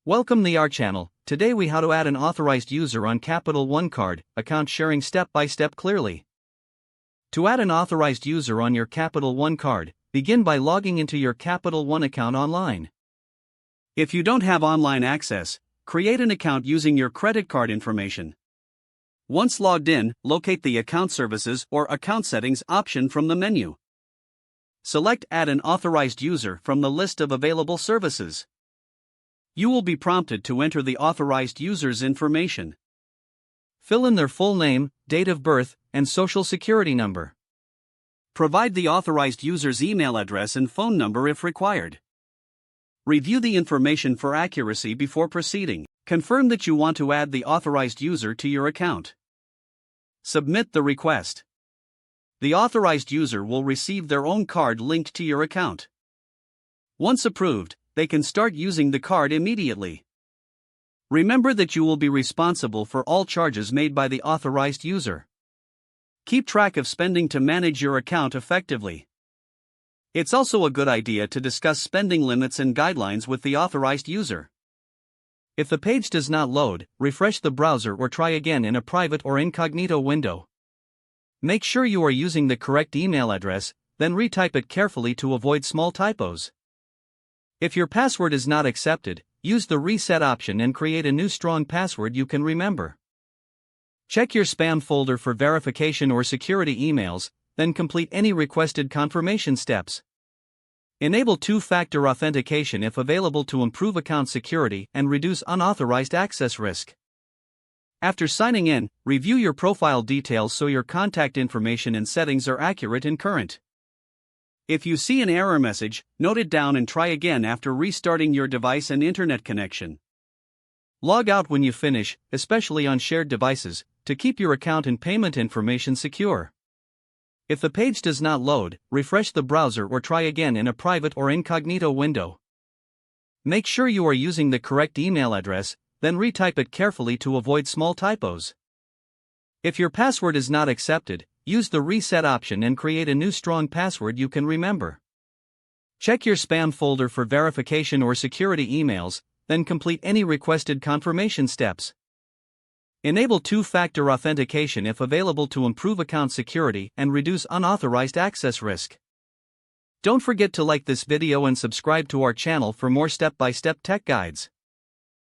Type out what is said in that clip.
Welcome to our channel. Today we how to add an authorized user on Capital One card, account sharing step by step clearly. To add an authorized user on your Capital One card, begin by logging into your Capital One account online. If you don't have online access, create an account using your credit card information. Once logged in, locate the Account Services or Account Settings option from the menu. Select Add an authorized user from the list of available services. You will be prompted to enter the authorized user's information. Fill in their full name, date of birth, and social security number. Provide the authorized user's email address and phone number if required. Review the information for accuracy before proceeding. Confirm that you want to add the authorized user to your account. Submit the request. The authorized user will receive their own card linked to your account. Once approved, they can start using the card immediately. Remember that you will be responsible for all charges made by the authorized user. Keep track of spending to manage your account effectively. It's also a good idea to discuss spending limits and guidelines with the authorized user. If the page does not load, refresh the browser or try again in a private or incognito window. Make sure you are using the correct email address, then retype it carefully to avoid small typos. If your password is not accepted, use the reset option and create a new strong password you can remember. Check your spam folder for verification or security emails, then complete any requested confirmation steps. Enable two-factor authentication if available to improve account security and reduce unauthorized access risk. After signing in, review your profile details so your contact information and settings are accurate and current. If you see an error message, note it down and try again after restarting your device and internet connection. Log out when you finish, especially on shared devices, to keep your account and payment information secure. If the page does not load, refresh the browser or try again in a private or incognito window. Make sure you are using the correct email address, then retype it carefully to avoid small typos. If your password is not accepted, use the reset option and create a new strong password you can remember. Check your spam folder for verification or security emails, then complete any requested confirmation steps. Enable two-factor authentication if available to improve account security and reduce unauthorized access risk. Don't forget to like this video and subscribe to our channel for more step-by-step tech guides.